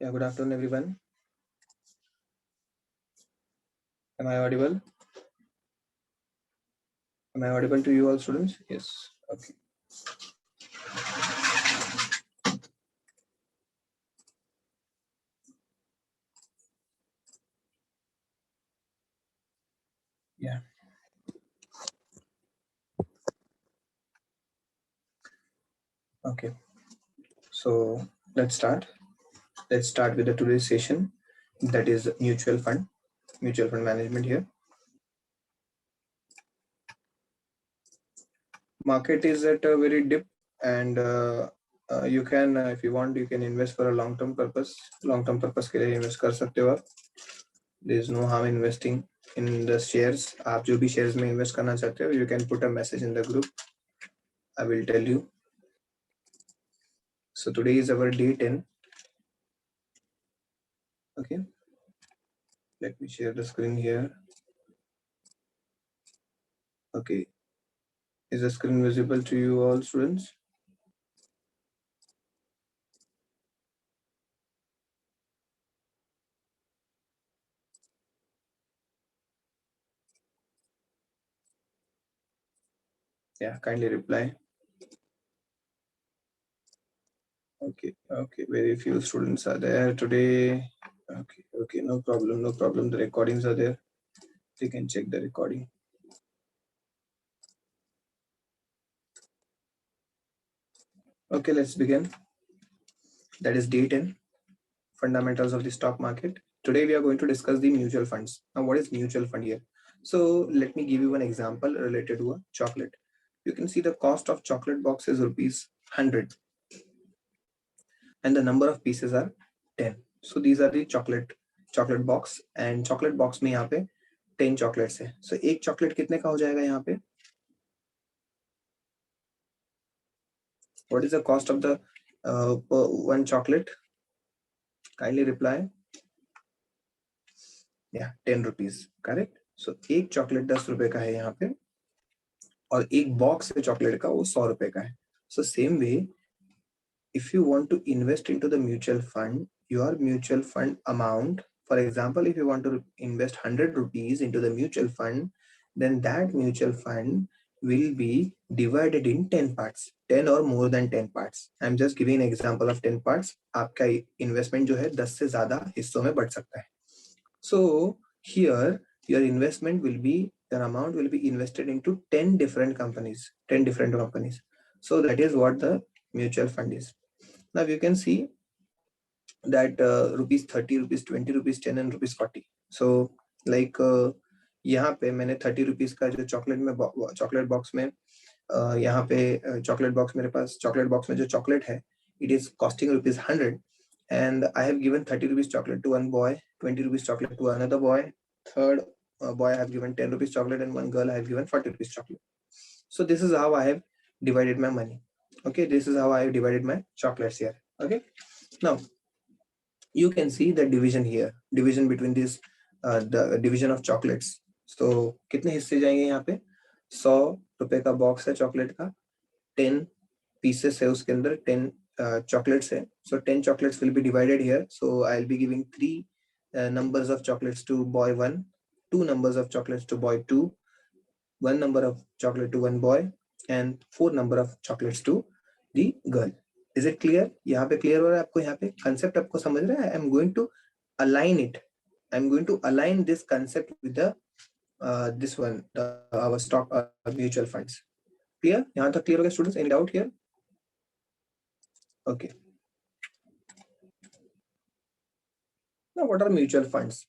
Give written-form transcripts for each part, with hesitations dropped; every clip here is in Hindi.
Yeah, good afternoon, everyone. Am I audible? Am I audible to you all, students? Yes. Okay. Yeah. Okay. So let's start. Let's start with the today's session. That is mutual fund management here. Market is at a very dip, and you can, if you want, you can invest for a long-term purpose. Long-term purpose के लिए invest कर सकते हो आप. There is no harm investing in the shares. आप जो भी shares में invest करना चाहते हो, you can put a message in the group. I will tell you. So today is our day 10. Okay. Let me share the screen here. Okay. Is the screen visible to you all, students? Yeah, kindly reply. Okay, okay. Very few students are there today. Okay, okay. No problem, no problem. The recordings are there. You can check the recording. Okay, let's begin. That is day 10, fundamentals of the stock market. Today we are going to discuss the mutual funds. Now, what is mutual fund here? So let me give you an example related to a chocolate. You can see the cost of chocolate box is rupees 100 and the number of pieces are 10. So these are the chocolate box and chocolate box में यहाँ पे 10 chocolates है. So एक chocolate कितने का हो जाएगा यहाँ पे? What is the cost of the one chocolate? Kindly reply. Yeah, 10 rupees. Correct. So एक chocolate 10 रुपए का है यहाँ पे और एक box है chocolate का वो 100 रुपए का है. So same way, if you want to invest into the mutual fund, your mutual fund amount, for example, if you want to invest 100 rupees into the mutual fund, then that mutual fund will be divided in 10 parts, 10 or more than 10 parts. I'm just giving an example of 10 parts. आपका investment जो है 10 से ज़्यादा हिस्सों में बढ़ सकता है. So here your investment will be, your amount will be invested into 10 different companies. So that is what the mutual fund is. Now you can see that rupees 30, rupees 20, rupees 10 and rupees 40. So like यहाँ पे मैंने 30 rupees का जो चॉकलेट बॉक्स में यहाँ पे चॉकलेट बॉक्स मेरे पास चॉकलेट बॉक्स में जो चॉकलेट है it is costing rupees 100 and I have given 30 rupees chocolate to one boy, 20 rupees chocolate to another boy, third boy I have given 10 rupees chocolate and one girl I have given 40 rupees chocolate. So this is how I have divided my money. Okay, this is how I have divided my chocolates here. Okay, now you can see the division here, division between this the division of chocolates. So कितने हिस्से जाएंगे यहाँ पे? 100 रुपए का बॉक्स है चॉकलेट का, 10 pieces है उसके अंदर, 10 chocolates है. So 10 chocolates will be divided here. So I'll be giving 3 numbers of chocolates to boy 1, 2 numbers of chocolates to boy 2, 1 number of chocolate to one boy and 4 number of chocolates to the girl. Is it clear? यहाँ पे clear हो रहा है आपको? यहाँ पे concept आपको समझ रहा है? I'm going to align it. I'm going to align this concept with the this one, our stock mutual funds. Clear? यहाँ तक clear हो गया students? Any doubt here? Okay. Now what are mutual funds?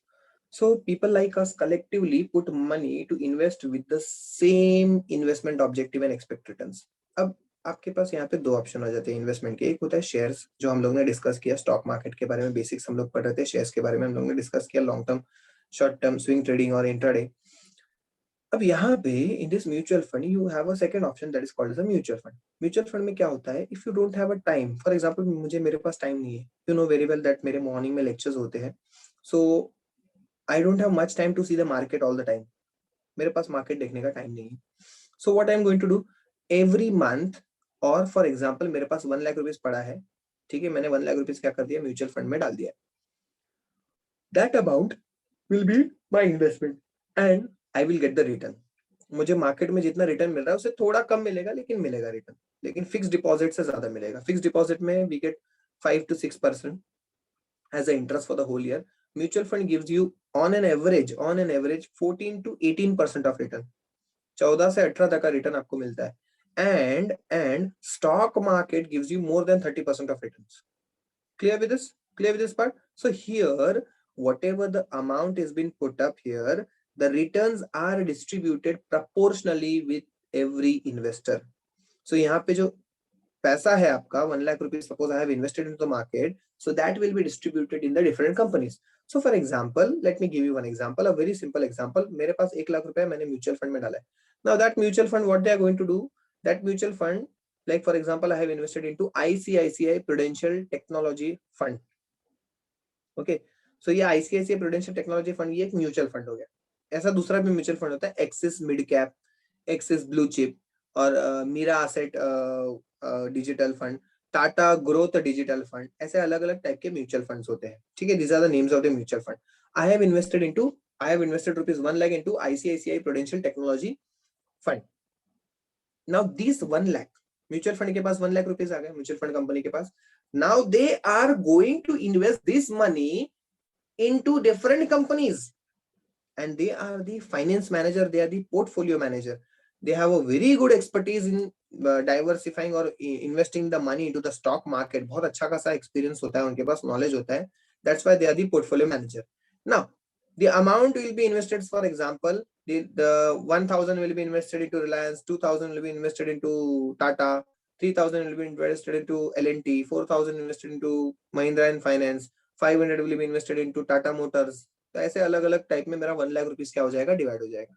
So people like us collectively put money to invest with the same investment objective and expect returns. अब आपके पास यहाँ पे दो ऑप्शन हो जाते हैं इन्वेस्टमेंट के. एक होता है शेयर्स, जो हम लोग ने डिस्कस किया, स्टॉक मार्केट के बारे में बेसिक्स हम लोग पढ़ रहे थे, शेयर्स के बारे में हम लोग ने डिस्कस किया, long term, short term, swing trading और इंट्राडे. अब यहाँ पे in this mutual fund you have a second option that is called as a mutual fund. Mutual fund में क्या होता है, if you don't have a time, for example मेरे पास टाइम नहीं है, you know very well that मेरे मॉर्निंग में लेक्चर्स होते हैं, सो I don't have much time to see the market all the time. मेरे पास मार्केट देखने का टाइम नहीं है. So what I'm going to do every month, और फॉर एग्जाम्पल मेरे पास 1 लाख रुपीज पड़ा है, ठीक है, मैंने 1 लाख रुपीज क्या कर दिया, म्यूचुअल फंड में डाल दिया. that amount will be my investment and I will get the return. मुझे मार्केट में जितना रिटर्न मिल रहा है उससे थोड़ा कम मिलेगा, लेकिन मिलेगा रिटर्न, लेकिन फिक्स डिपॉजिट से ज्यादा मिलेगा. फिक्स डिपॉजिट में we get 5 to 6% as an interest for the whole year. Mutual fund gives you on an average 14 to 18% of return. 14 से 18 तक का रिटर्न आपको मिलता है. And stock market gives you more than 30% of returns. Clear with this? Clear with this part? So here, whatever the amount is been put up here, the returns are distributed proportionally with every investor. So यहाँ पे जो पैसा है आपका 1 lakh rupees, suppose I have invested into the market, so that will be distributed in the different companies. So for example, let me give you one example, a very simple example. मेरे पास 1 लाख रुपए मैंने म्यूचुअल फंड में डाला है. Now that mutual fund, what they are going to do, that mutual fund, like for example, I have invested into ICICI Prudential Technology Fund. Okay, so ये ICICI Prudential Technology Fund ये एक म्यूचुअल फंड हो गया. ऐसा दूसरा भी म्यूचुअल फंड होता है, Axis mid cap, Axis blue chip, और Mirae Asset digital fund, Tata growth digital fund, ऐसे अलग अलग टाइप के म्यूचुअल फंड्स होते हैं. ठीक है, these are the names of the mutual fund. I have invested rupees 1 lakh into ICICI Prudential Technology Fund. Now these 1 lakh, mutual fund के पास 1 लाख रुपीज आ गए, म्यूचुअल फंड कंपनी के पास. Now they are going to invest this money into different companies, and they are the finance manager, they are the portfolio manager. They have a very good expertise in diversifying or investing the money into the stock market. बहुत अच्छा खासा experience होता है उनके पास, knowledge होता है. That's why they are the portfolio manager. Now the amount will be invested, for example, the 1000 will be invested into Reliance, 2000 will be invested into Tata, 3000 will be invested into L&T, 4000 invested into Mahindra and Finance, 500 will be invested into Tata Motors. तो ऐसे अलग अलग टाइप में मेरा 1 लाख रुपीस क्या हो जाएगा, डिवाइड हो जाएगा.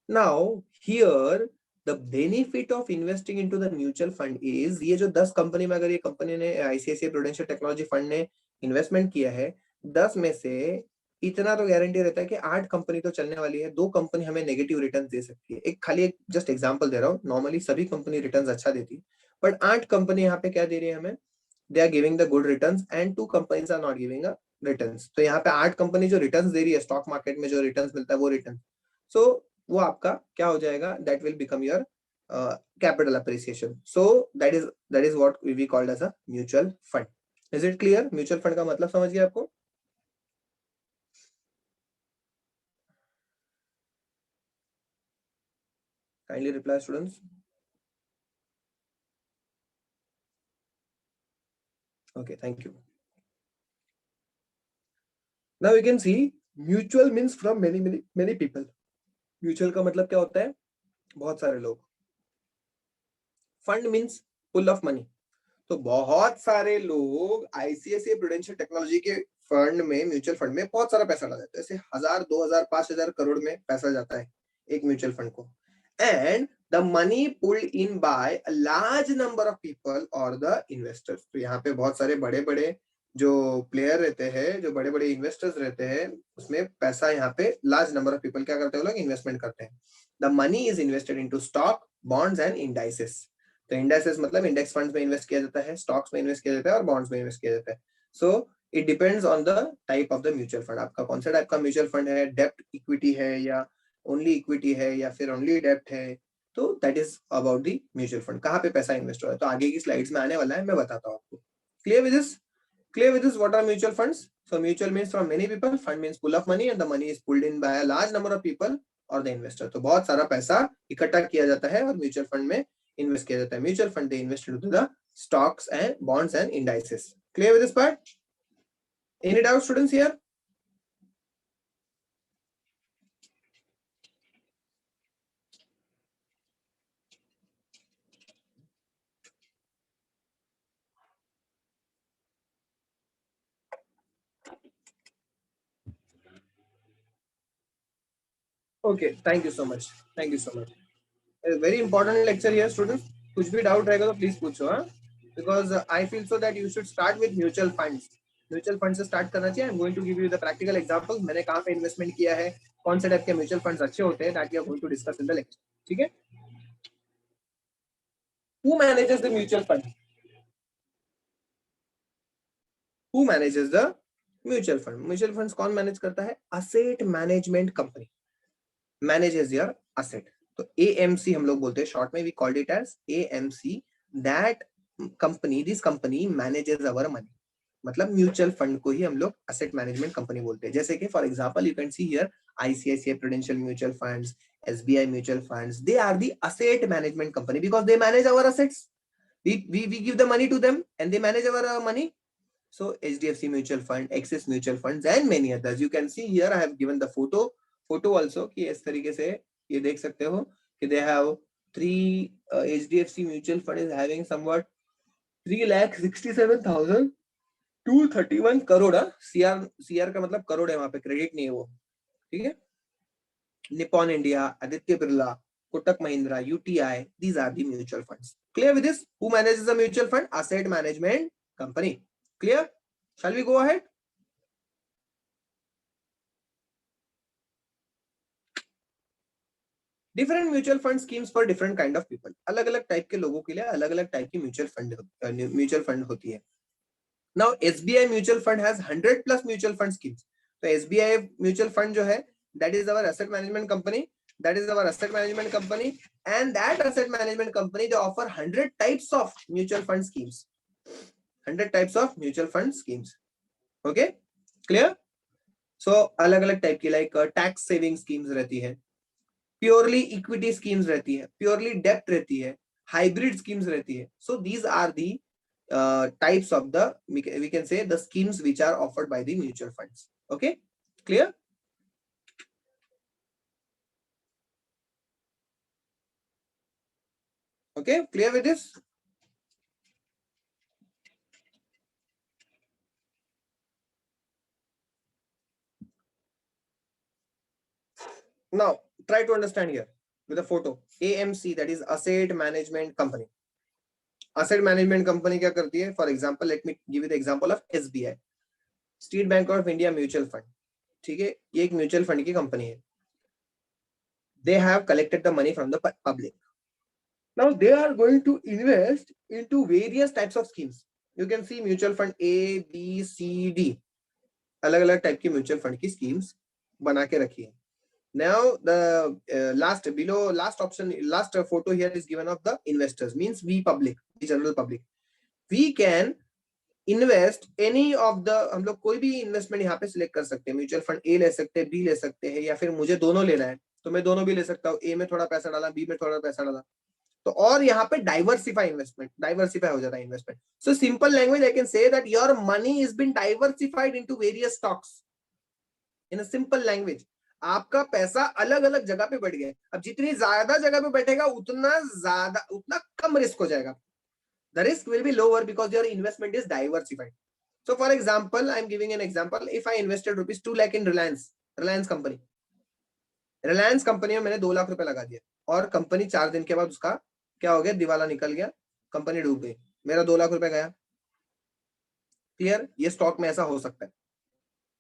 Now here the benefit of investing into the mutual fund is, ये जो 10 कंपनी में अगर ये कंपनी ने ICICI Prudential Technology Fund ने इन्वेस्टमेंट किया है, 10 में से इतना तो गारंटी रहता है कि 8 कंपनी तो चलने वाली है, 2 कंपनी हमें नेगेटिव रिटर्न दे सकती है. एक खाली एक जस्ट एग्जांपल दे रहा हूँ, नॉर्मली सभी कंपनी रिटर्न्स अच्छा देती है, बट 8 कंपनी यहाँ पे क्या दे रही है हमें, they are giving the good returns and 2 companies are not giving a returns. तो यहाँ पे 8 कंपनी जो रिटर्न्स दे रही है, स्टॉक मार्केट में जो रिटर्न्स मिलता है वो रिटर्न, सो वो आपका क्या हो जाएगा, that will become your capital appreciation. So that is what we called as a mutual fund. Is it clear? Mutual fund का मतलब समझ गए आपको? Kindly reply students. Okay, thank you. Now you can see mutual means from many people. Mutual का मतलब क्या होता है, बहुत सारे लोग. Fund means pool of money. तो बहुत सारे लोग ICICI Prudential Technology के फंड में, म्यूचुअल फंड में बहुत सारा पैसा लगाते हैं. ऐसे 1000, 2000, 5000 करोड़ में पैसा जाता है एक म्यूचुअल फंड को. And the money pulled in by a large number of people or the investors. तो यहाँ पे बहुत सारे बड़े बड़े जो प्लेयर रहते हैं, जो बड़े बड़े इन्वेस्टर्स रहते हैं, उसमें पैसा यहाँ पे लार्ज नंबर ऑफ पीपल क्या करते हैं, लोग इन्वेस्टमेंट करते हैं. The money is invested into stock, bonds and indices. तो इंडाइसेस मतलब इंडेक्स फंड्स में इन्वेस्ट किया जाता है, स्टॉक्स में इन्वेस्ट किया जाता है और बॉन्ड्स में इन्वेस्ट किया जाता है. So it depends on the type of the mutual fund. आपका कौन सा टाइप का म्यूचुअल फंड है, डेब्ट इक्विटी है या ओनली इक्विटी है या फिर ओनली डेब्ट है, तो that is about the mutual fund. कहाँ पे पैसा इन्वेस्ट हो रहा है तो आगे की स्लाइड्स में आने वाला है, मैं बताता हूँ आपको. Clear with this? Clear with this? What are mutual funds? So mutual means from many people, fund means pool of money, and the money is pulled in by a large number of people or the investor. तो बहुत सारा पैसा इकट्ठा किया जाता है और म्यूचुअल फंड में इन्वेस्ट किया जाता है. Mutual fund they invest into the stocks and bonds and indices. Clear with this part? Any doubt students here? Okay, thank you so much. Thank you so much. A very important lecture here students. कुछ भी डाउट रहेगा तो प्लीज पूछो. हाँ, because I feel so that you should start with mutual funds. Mutual fund से स्टार्ट करना चाहिए. I am going to give you the practical example. मैंने कहाँ पे इन्वेस्टमेंट किया है, कौन से टाइप के म्यूचुअल फंड्स अच्छे होते हैं, that we are going to discuss in the lecture. ठीक है? Who manages the mutual fund? Who manages the mutual funds कौन मैनेज करता है? Asset management company manages your asset. तो एएमसी हम लोग बोलते हैं शॉर्ट में, we called it as AMC. That company, this company manages our money. मतलब म्यूचुअल फंड को ही हम लोग असेट मैनेजमेंट कंपनी बोलते हैं। जैसे कि for example you can see here ICICI Prudential mutual funds, SBI mutual funds, they are the asset management company because they manage our assets. We give the money to them and they manage our money. So HDFC mutual fund, Axis mutual funds and many others. You can see here I have given the photo also कि इस तरीके से ये देख सकते हो कि they have three HDFC mutual fund is having somewhat 3,67,231 crore। CR का मतलब करोड़ है, वहां पे क्रेडिट नहीं है वो, ठीक है। Nippon India, Aditya Birla, Kotak Mahindra, UTI, these are the mutual funds. Clear with this? Who manages the mutual fund? Asset management company. Clear? Shall we go ahead? Different mutual fund schemes for different kind of people. अलग अलग टाइप के लोगों के लिए अलग अलग टाइप की म्यूचुअल फंड होती है। Now SBI mutual fund has 100+ mutual fund schemes. तो एसबीआई म्यूचुअल फंड जो है that is our asset management company, and that asset management company they offer 100 types of mutual fund schemes, 100 types of mutual fund schemes. Okay, clear? So अलग अलग टाइप की लाइक टैक्स सेविंग स्कीम्स रहती है, प्योरली इक्विटी स्कीम्स रहती है, प्योरली डेप्ट रहती है, हाइब्रिड स्कीम्स रहती है। So these are the types of the, we can say the schemes which are offered by the mutual funds. Okay, clear? Okay, clear with this? Now try to understand here with a photo AMC, that is asset management company. Asset management company क्या करती है? For example, let me give you the example of SBI, state bank of India mutual fund, ठीक है। ये एक म्यूचुअल फंड की कंपनी है। They have collected the money from the public. Now they are going to invest into various types of schemes. You can see mutual fund A, B, C, D, अलग अलग टाइप की म्यूचुअल फंड की स्कीम्स बना के रखी है। Now the last option, last photo here is given of the investors, means we public, the general public. We can invest any of the, हम लोग कोई भी इन्वेस्टमेंट यहाँ पे सिलेक्ट कर सकते हैं। म्यूचुअल फंड ए ले सकते हैं, बी ले सकते हैं, या फिर मुझे दोनों लेना है तो मैं दोनों भी ले सकता हूँ। ए में थोड़ा पैसा डाला, बी में थोड़ा पैसा डाला, तो और यहाँ पे डाइवर्सिफाई हो जाता है investment. So simple language I can say that your money is been diversified into various stocks. In a simple language, आपका पैसा अलग अलग जगह पे बैठ गया। अब जितनी ज्यादा जगह पे बैठेगा उतना कम रिस्क हो जाएगा। The risk will be lower because your investment is diversified. So for example, I am giving an example. If I invested rupees 2 lakh in Reliance company, Reliance company में मैंने 2 लाख रुपए लगा दिया और कंपनी 4 दिन के बाद उसका क्या हो गया, दिवाला निकल गया, कंपनी डूब गई, मेरा 2 लाख रुपए गया। क्लियर? ये स्टॉक में ऐसा हो सकता है,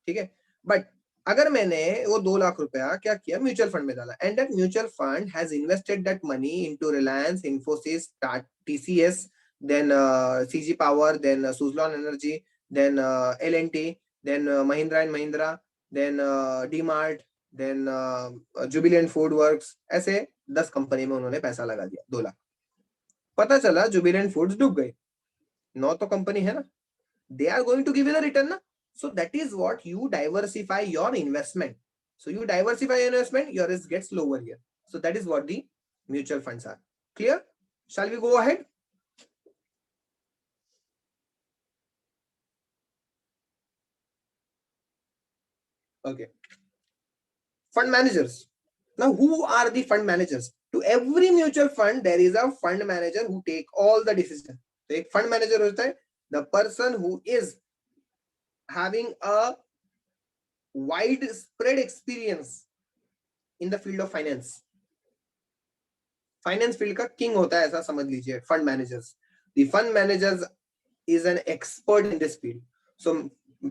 ठीक है। बट अगर मैंने वो 2 लाख रुपया क्या किया, म्यूचुअल फंड में डाला, and that mutual fund has invested that money into Reliance, Infosys, TCS, then CG Power, then Suzlon Energy, then L&T, then Mahindra and Mahindra, then DMart, then Jubilant Food Works, ऐसे 10 कंपनी में उन्होंने पैसा लगा दिया 2 लाख। पता चला जुबिलेंट फूड्स डूब गई, 9 तो कंपनी है ना, they are going to give you the return ना। So that is what you diversify your investment. So you diversify your investment, your risk gets lower here. So that is what the mutual funds are. Clear? Shall we go ahead? Okay. Fund managers. Now, who are the fund managers? To every mutual fund, there is a fund manager who take all the decisions. So, एक fund manager होता है, the person who is having a widespread experience in the field of finance. Finance field का किंग होता है, ऐसा समझ लीजिए fund managers. The fund managers is an expert in this field. So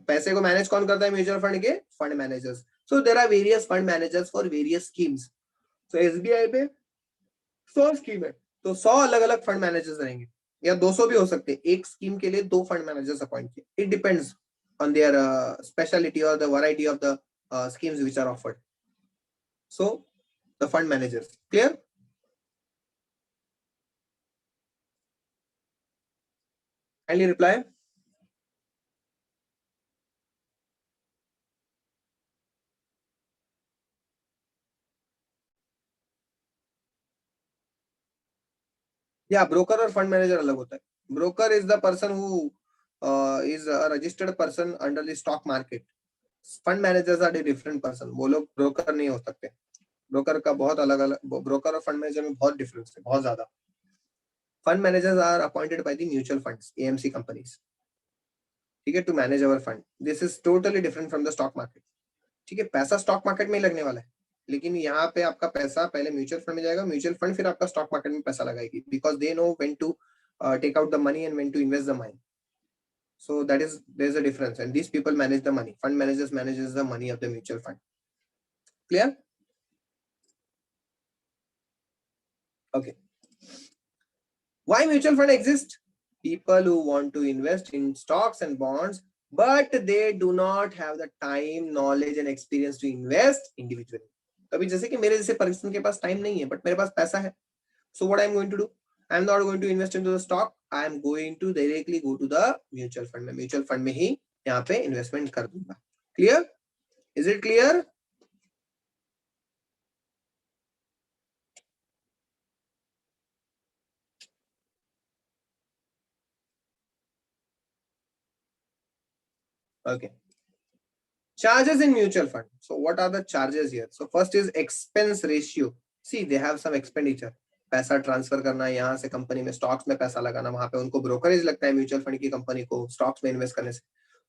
पैसे को मैनेज कौन करता है म्यूचुअल फंड के? Fund managers. So there are various fund managers for various schemes. So SBI में 100 स्कीम है तो 100 अलग अलग फंड मैनेजर्स रहेंगे, या 200 भी हो सकते हैं। एक स्कीम के लिए 2 फंड मैनेजर्स अपॉइंट किए, it depends. on their specialty or the variety of the schemes which are offered. So the fund managers. Clear? Kindly reply. Yeah, broker और fund manager अलग होता है. Broker is the person who is a registered person under the stock market. Fund managers are the different person. वो लोग broker नहीं हो सकते. Broker का बहुत अलग अलग, broker और fund manager में बहुत difference है, बहुत ज़्यादा. Fund managers are appointed by the mutual funds, AMC companies. ठीक है, to manage our fund. This is totally different from the stock market. ठीक है, पैसा स्टॉक मार्केट में ही लगने वाला है, लेकिन यहाँ पे आपका पैसा पहले म्यूचुअल फंड में जाएगा, म्यूचुअल फंड फिर आपका स्टॉक मार्केट में पैसा लगाएगी, because they know when to take out the money and when to invest the money. So that is, there is a difference, and these people manage the money. Fund managers manages the money of the mutual fund. Clear? Okay. Why mutual fund exist? People who want to invest in stocks and bonds, but they do not have the time, knowledge and experience to invest individually. कभी जैसे कि मेरे जैसे पर्सन के पास टाइम नहीं है, बट मेरे पास पैसा है. So what I'm going to do? I'm not going to invest into the stock. I'm going to directly go to the mutual fund. मैं mutual fund में ही यहाँ पे investment कर दूंगा. Clear? Is it clear? Okay. Charges in mutual fund. So what are the charges here? So first is expense ratio. See, they have some expenditure. पैसा ट्रांसफर करना, यहाँ से कंपनी में स्टॉक्स में पैसा लगाना, वहां पे उनको ब्रोकरेज लगता है म्यूचुअल फंड की कंपनी को स्टॉक्स में इन्वेस्ट करने से.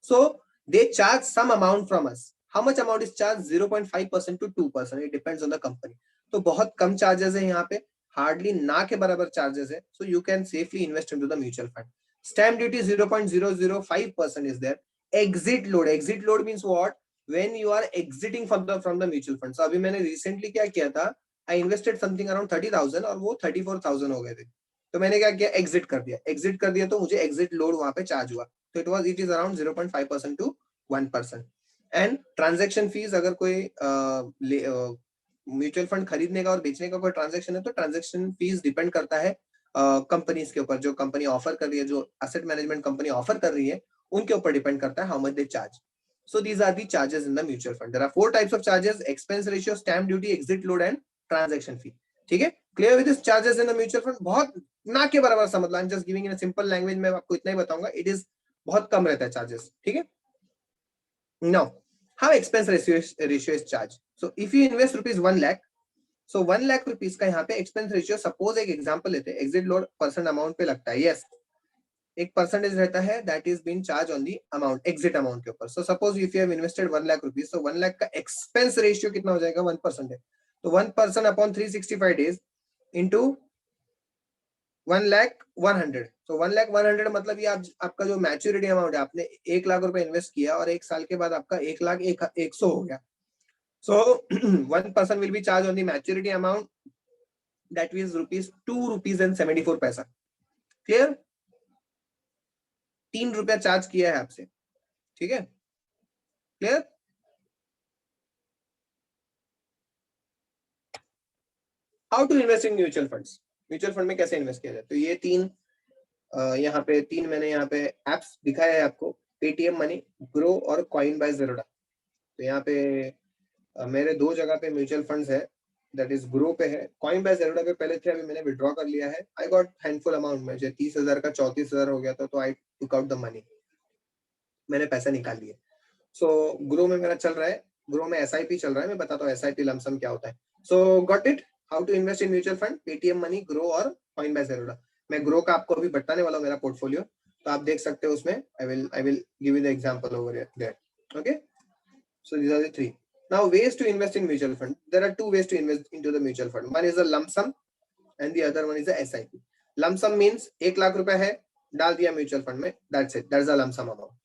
So they charge some amount from us. How much amount is charge? 0.5% to 2%. It depends on the company. तो बहुत कम चार्जेस है यहाँ पे, हार्डली ना के बराबर चार्जेस है. So you can safely invest into the mutual fund. Stamp duty 0.005% is there. Exit load. Exit load means what? When you are exiting from the mutual fund. So अभी मैंने recently क्या किया था, I invested something around 30,000 और वो 34,000 हो गए थे. तो मैंने क्या किया, एग्जिट कर दिया. एग्जिट कर दिया तो मुझे एग्जिट लोड वहां पे चार्ज हुआ. तो it is around 0.5% to 1%. And transaction fees, अगर कोई म्यूचुअल फंड खरीदने का और बेचने का कोई ट्रांजेक्शन है तो ट्रांजेक्शन फीस डिपेंड करता है कंपनीज के ऊपर. जो कंपनी ऑफर कर रही है, जो एसेट मैनेजमेंट कंपनी ऑफर कर रही है, उनके ऊपर डिपेंड करता है how much they charge. So these are the charges in the mutual fund. There are 4 types of charges: expense ratio, stamp duty, exit load and transaction fee. ठीक है, clear with this charges in the mutual fund? बहुत ना के बराबर समझ लो. I'm just giving in a simple language. मैं आपको इतना ही बताऊंगा. It is बहुत कम रहता है charges. ठीक है. Now, how expense ratio is charged? So if you invest rupees 1 lakh, so 1 lakh rupees का यहाँ पे expense ratio, suppose एक example लेते हैं, exit load percent amount पे लगता है. Yes, एक परसेंटेज रहता है that is being charge on the amount, exit amount के ऊपर. So suppose if you have invested 1 lakh rupees, so 1 lakh का एक्सपेंस रेशियो कितना हो जाएगा? 1% है. तो 1% अपॉन 365 डेज इनटू 1 लाख 100. सो 1 लाख 100 मतलब ये आपका जो मैच्योरिटी अमाउंट है, आपने 1 लाख रुपए इन्वेस्ट किया और 1 साल के बाद आपका 1 लाख 100 हो गया. So 1% will be charge on the maturity amount, that is ₹2.74. Clear? 3 रुपया चार्ज किया है आपसे. ठीक है, clear? How to invest in mutual funds? Mutual fund में कैसे इन्वेस्ट किया जाए? तो ये यहाँ पे मैंने यहाँ पे एप्स दिखाया है आपको: पेटीएम मनी, ग्रो और कॉइन बाय ज़ेरोधा. तो यहाँ पे मेरे 2 जगह पे म्यूचुअल फंड्स है, दैट इज ग्रो पे है, कॉइन बाय ज़ेरोधा पे पहले थे, अभी मैंने विड्रॉ कर लिया है. आई गॉट हैंडफुल अमाउंट में, 30,000 का 34,000 हो गया था, तो आई टुक आउट द मनी, मैंने पैसा निकाल लिया. सो ग्रो में मेरा चल रहा है, ग्रो में एसआईपी चल रहा है. मैं बताता हूँ एसआईपी लमसम क्या होता है. So got it, how to invest in mutual fund, Paytm money, Groww और कॉइन बाय ज़ेरोधा. मैं ग्रो का आपको अभी बताने वाला हूँ मेरा पोर्टफोलियो, तो आप देख सकते हो उसमें. I will give you the example over there. Okay, so these are the 3. Now ways to invest in mutual fund. There are 2 ways to invest into the mutual fund. One is a lump sum and the other one is a SIP. Lump sum means 1 lakh रुपए है, डाल दिया म्यूचुअल फंड में, that's it, that's a lump sum amount.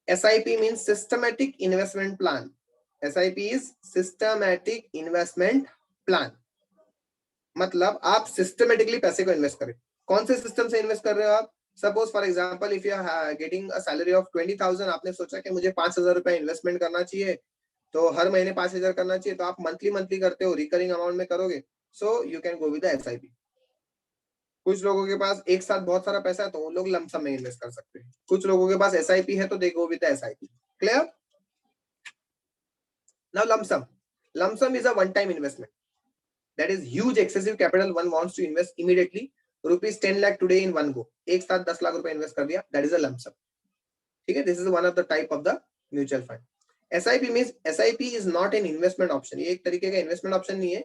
SIP means systematic investment plan. SIP is systematic investment plan. मतलब आप सिस्टमेटिकली पैसे को इन्वेस्ट करें. कौन से सिस्टम से इन्वेस्ट कर रहे हो आप? Suppose for example if you are getting a salary of 20,000, आपने सोचा कि मुझे 5,000 रुपया इन्वेस्टमेंट करना चाहिए, तो हर महीने 5,000 करना चाहिए, तो आप मंथली मंथली करते हो, रिकरिंग अमाउंट में करोगे, सो you can go with SIP। कुछ लोगों के पास एक साथ बहुत सारा पैसा है तो वो लोग लमसम में इन्वेस्ट कर सकते हैं, कुछ लोगों के पास SIP है तो they go with SIP। Clear? Now lump sum is a one time investment, that is huge excessive capital one wants to invest immediately, rupees 10 lakh today in one go, एक साथ 10 लाख रुपए इन्वेस्ट कर दिया, that is a lump sum। ठीक है, this is one of the type of the mutual fund। SIP means SIP is not an investment option, ये एक तरीके का इन्वेस्टमेंट ऑप्शन नहीं है,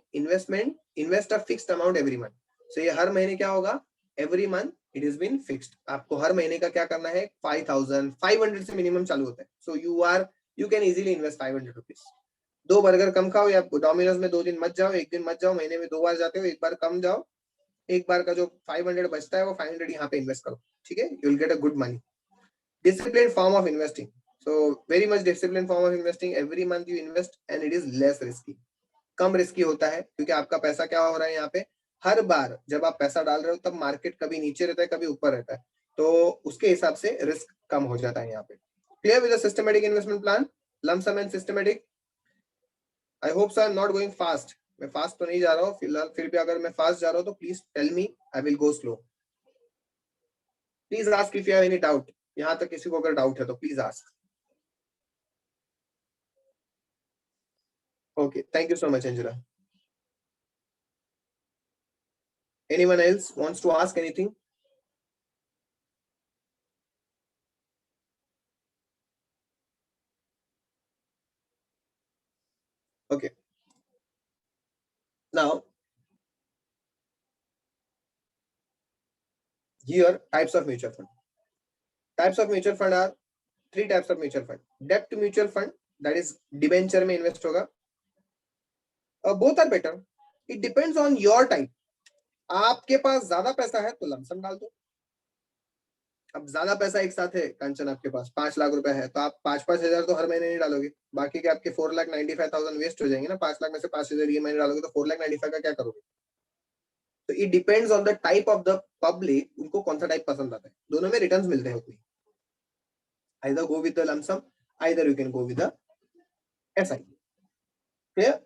invest a fixed amount every month. So ये हर महीने क्या होगा, every month it is been fixed, आपको हर महीने का क्या करना है, 5,500 से मिनिमम चालू होता है, so you can easily invest 500 rupees. 2 burger कम खाओ या डोमिनोज में 2 दिन मत जाओ, 1 दिन मत जाओ, महीने में 2 बार जाते हो, 1 बार कम जाओ, एक बार का जो 500 बचता है वो 500 यहाँ पे इन्वेस्ट करो, ठीक है, you will get a good money. Discipline form of investing, so very much discipline form of investing, every month you invest and it is less risky, come risky होता है, क्योंकि आपका पैसा क्या हो रहा है यहाँ पे, हर बार जब आप पैसा डाल रहे हो तब मार्केट कभी नीचे रहता है कभी ऊपर रहता है, तो उसके हिसाब से रिस्क कम हो जाता है यहाँ पे। Clear with the systematic investment plan, lump sum and systematic. I hope so I am not going fast, मैं फास्ट तो नहीं जा रहा हूँ फिलहाल, फिर भी अगर मैं फास्ट जा रहा हूँ तो please tell me, I will go slow. Please ask if you have any doubt, यहाँ तक किसी को अगर डाउट है तो please ask. Okay, thank you so much Anjula. Anyone else wants to ask anything? Okay, now here types of mutual fund, types of mutual fund are 3 types of mutual fund। debt mutual fund, that is debenture में इन्वेस्ट होगा, both are better, it depends on your type। आपके पास ज्यादा पैसा है तो लमसम डाल दो, अब ज्यादा पैसा एक साथ है कंचन, आपके पास 5 लाख रुपए है तो आप 5,000 तो हर महीने नहीं डालोगे, बाकी के आपके 4,95,000 वेस्ट हो जाएंगे ना, 5 लाख में से 5,000 ये महीने डालोगे तो 4,95,000 का क्या करोगे? तो it depends on the type of the public, उनको कौन सा टाइप पसंद आता है, दोनों में रिटर्न्स मिलते हैं उतनी। either go with the lump sum, either you can go with the SIP। clear?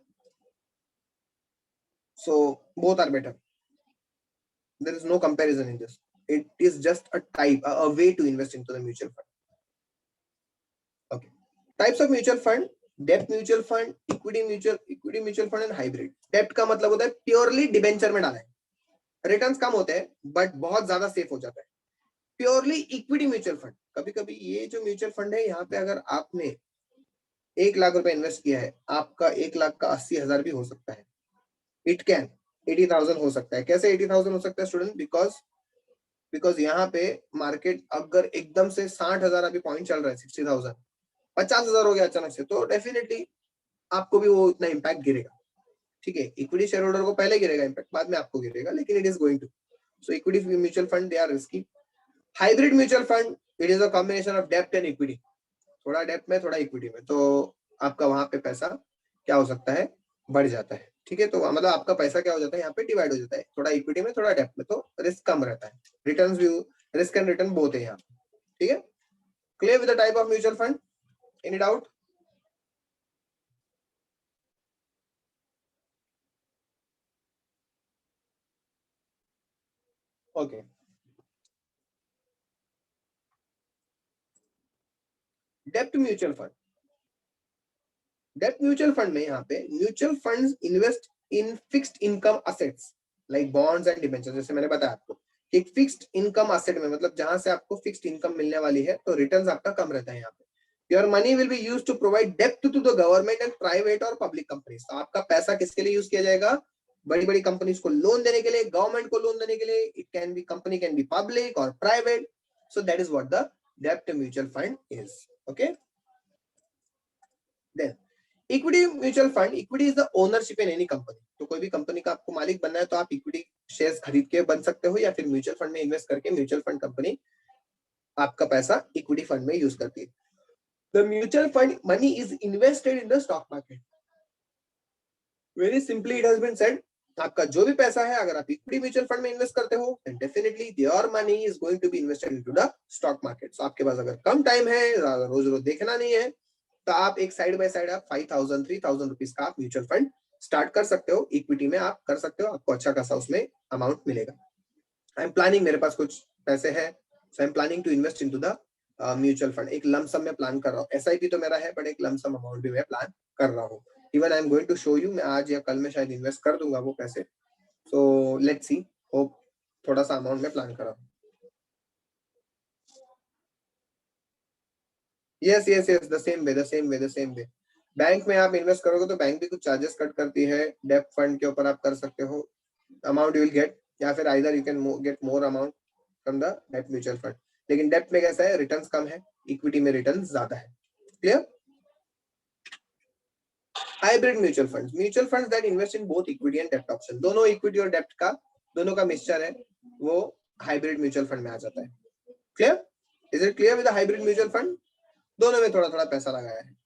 So both are better, there is no comparison in this, it is just a type, a way to invest into the mutual fund। okay, types of mutual fund, debt mutual fund, equity mutual fund and hybrid। debt का मतलब होता है प्योरली डिबेंचर में डाला है, रिटर्न्स कम होते हैं बट बहुत ज्यादा सेफ हो जाता है। प्योरली इक्विटी म्यूचुअल फंड, कभी कभी ये जो म्यूचुअल फंड है यहाँ पे अगर आपने 1 लाख रुपए इन्वेस्ट किया है, आपका 1 लाख का 80,000 भी हो सकता है, इट कैन 80,000 हो सकता है। कैसे 80,000 हो सकता है स्टूडेंट? बिकॉज यहाँ पे मार्केट अगर एकदम से 60,000 अभी पॉइंट चल रहा है, 60,000 50,000 हो गया अचानक से, तो डेफिनेटली आपको भी वो उतना इम्पैक्ट गिरेगा, ठीक है। इक्विटी शेयर होल्डर को पहले गिरेगा इम्पैक्ट, बाद में आपको गिरेगा, लेकिन it is going to. So equity mutual fund they are risky. Hybrid mutual fund, it is a combination of dept and equity, थोड़ा डेप्ट में थोड़ा इक्विटी में, तो आपका वहां पे पैसा क्या हो सकता है, बढ़ जाता है, ठीक है। तो मतलब आपका पैसा क्या हो जाता है यहाँ पे, डिवाइड हो जाता है, थोड़ा इक्विटी में थोड़ा डेप्ट में, तो रिस्क कम रहता है, रिटर्न्स भी, रिस्क एंड रिटर्न बोथ है यहाँ, ठीक है। Clear with the type of mutual fund, any doubt? Okay, dept mutual fund, dept mutual fund में यहाँ पे mutual funds invest in fixed income assets like bonds and debenture. जैसे मैंने बताया आपको, एक फिक्स्ड इनकम असेट में मतलब जहां से आपको फिक्स्ड इनकम मिलने वाली है, तो रिटर्न्स आपका कम रहता है यहाँ पे। Your money will be used to provide depth to the government and private और पब्लिक कंपनीज। तो आपका पैसा किसके लिए यूज किया जाएगा? बड़ी बड़ी कंपनीज को लोन देने के लिए, गवर्नमेंट को लोन देने के लिए, it can be company can be public और private. So that is what the डेप्ट mutual fund is. Okay, then equity mutual fund, equity is the ownership in any company. तो कोई भी कंपनी का आपको मालिक बनना है तो आप इक्विटी शेयर्स खरीद के बन सकते हो, या फिर म्यूचुअल फंड में इन्वेस्ट करके म्यूचुअल फंड कंपनी आपका पैसा इक्विटी फंड में यूज करती है। The mutual fund money is invested in the stock market. Very simply it has been said, आपका जो भी पैसा है अगर आप इक्विटी म्यूचुअल फंड में इन्वेस्ट करते हो then definitely your money is going to be invested into the stock market. So आपके पास अगर कम टाइम है, रोज रोज देखना नहीं है, तो आप एक साइड बाय साइड आप 5,000 3,000 रुपीज का आप म्यूचुअल फंड स्टार्ट कर सकते हो. इक्विटी में आप कर सकते हो, आपको अच्छा खासा उसमें अमाउंट मिलेगा. आई एम प्लानिंग, मेरे पास कुछ पैसे हैं, so I am planning to invest into the mutual fund. एक लमसम में प्लान कर रहा हूँ. एसआईपी तो मेरा है, बट एक लमसम अमाउंट भी मैं प्लान कर रहा हूँ. Even I am going to show you, मैं आज या कल में शायद इन्वेस्ट कर दूंगा वो पैसे. सो लेट्स सी, होप थोड़ा सा अमाउंट में प्लान कर रहा हूँ. Yes yes yes, the same way. Bank में आप इन्वेस्ट करोगे तो बैंक भी कुछ चार्जेस कट करती है. डेप फंड के ऊपर आप कर सकते हो, अमाउंट यू विल गेट, या फिर either you can get more amount from the debt mutual fund. लेकिन डेप में कैसा है, रिटर्न्स कम है, इक्विटी में रिटर्न्स ज्यादा है. Clear? Hybrid mutual funds that invest in both equity and डेप्ट ऑप्शन. दोनों इक्विटी और डेप्ट का, दोनों का मिक्सचर है, वो हाइब्रिड म्यूचुअल फंड में आ जाता है. Clear? Is it clear with the hybrid mutual fund? दोनों में थोड़ा थोड़ा पैसा लगाया है.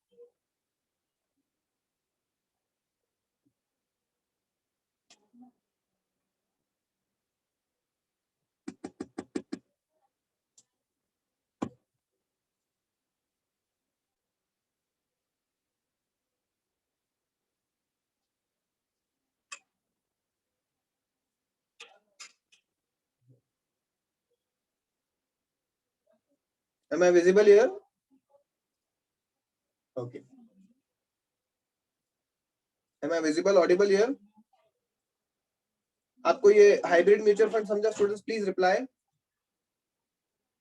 Am I visible here? Okay. Am I visible, audible here? आपको ये हाइब्रिड म्यूचुअल फंड समझा students? Please reply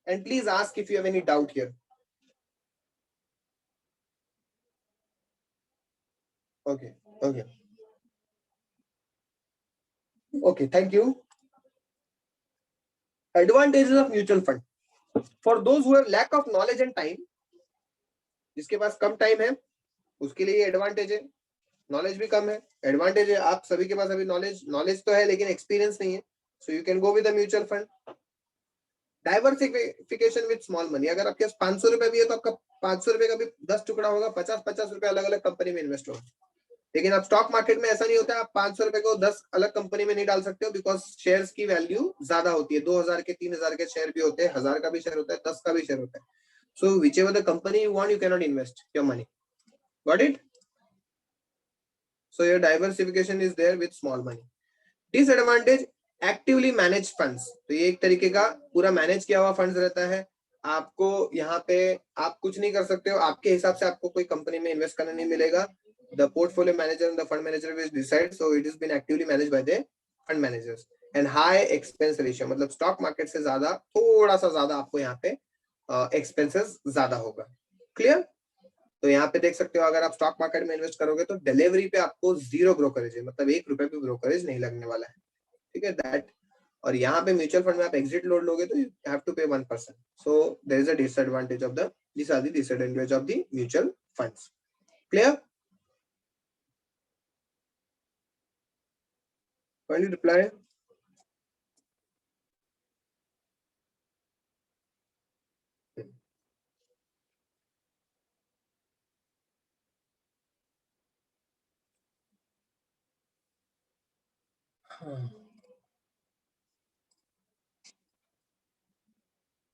and please ask if you have any doubt here. Okay, okay, okay, thank you. Advantages of mutual fund for those who have lack of knowledge and time. जिसके पास कम टाइम है उसके लिए एडवांटेज है. नॉलेज भी कम है, एडवांटेज है. आप सभी के पास अभी नॉलेज तो है लेकिन एक्सपीरियंस नहीं है, so you can go with the mutual fund. Diversification with small money. अगर आपके पास 500 रुपए भी है तो आपका 500 रुपए का भी 10 टुकड़ा होगा, 50-50 रुपए अलग अलग कंपनी में इन्वेस्ट होगा. लेकिन अब स्टॉक मार्केट में ऐसा नहीं होता. आप 500 रुपए को 10 अलग कंपनी में नहीं डाल सकते हो, बिकॉज शेयर्स की वैल्यू ज्यादा होती है. 2,000 के 3,000 के शेयर भी होते हैं, 1,000 का भी शेयर होता है, 10 का भी शेयर होता है. So whichever the company you want, you can not invest your money. Got it? So your diversification is there with small money. Disadvantage, actively manage funds. तो ये एक तरीके का पूरा मैनेज किया हुआ फंड्स रहता है. आपको यहाँ पे आप कुछ नहीं कर सकते हो, आपके हिसाब से आपको कोई कंपनी में इन्वेस्ट करने नहीं मिलेगा. The portfolio manager and the fund manager will decide, so it has been actively managed by the fund managers. And high expense ratio, मतलब स्टॉक मार्केट से ज्यादा, थोड़ा सा ज्यादा आपको यहाँ पे एक्सपेंसेस ज्यादा होगा. क्लियर? तो यहाँ पे देख सकते हो, अगर आप स्टॉक मार्केट में इन्वेस्ट करोगे तो डिलीवरी पे आपको 0 ब्रोकरेज है, मतलब 1 रुपए भी ब्रोकरेज नहीं लगने वाला है. ठीक है दैट. और यहाँ पे म्यूचुअल फंड में आप एग्जिट लोड लोगे तो you have to pay 1%. So there is a disadvantage of the, this are the disadvantage of the mutual funds. Clear? Kindly reply.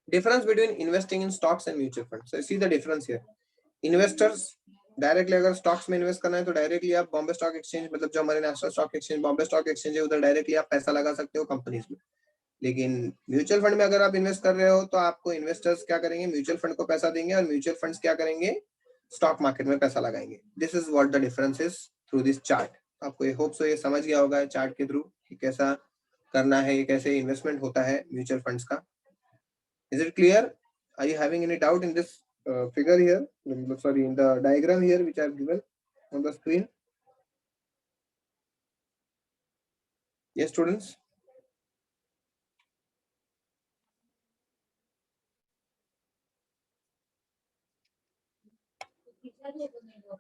Difference between investing in stocks and mutual funds. So see the difference here. Investors directly अगर स्टॉक्स में इन्वेस्ट करना है तो डायरेक्टली आप बॉम्बे स्टॉक एक्सचेंज, मतलब जो हमारे national stock exchange, Bombay stock exchange है, उधर डायरेक्टली आप पैसा लगा सकते हो कंपनीज में. लेकिन म्यूचुअल फंड में अगर आप इन्वेस्ट कर रहे हो तो आपको इन्वेस्टर्स क्या करेंगे, म्यूचुअल फंड को पैसा देंगे और म्यूचुअल फंड्स क्या करेंगे, स्टॉक मार्केट में पैसा लगाएंगे. This is what the difference is through this chart. आपको ये होप सो ये समझ गया होगा चार्ट के थ्रू कि कैसा करना है, कैसे इन्वेस्टमेंट होता है म्यूचुअल फंड्स का. Is it clear? Are you having any doubt in this figure here? Sorry, in the diagram here which I have given on the screen? Yes, students.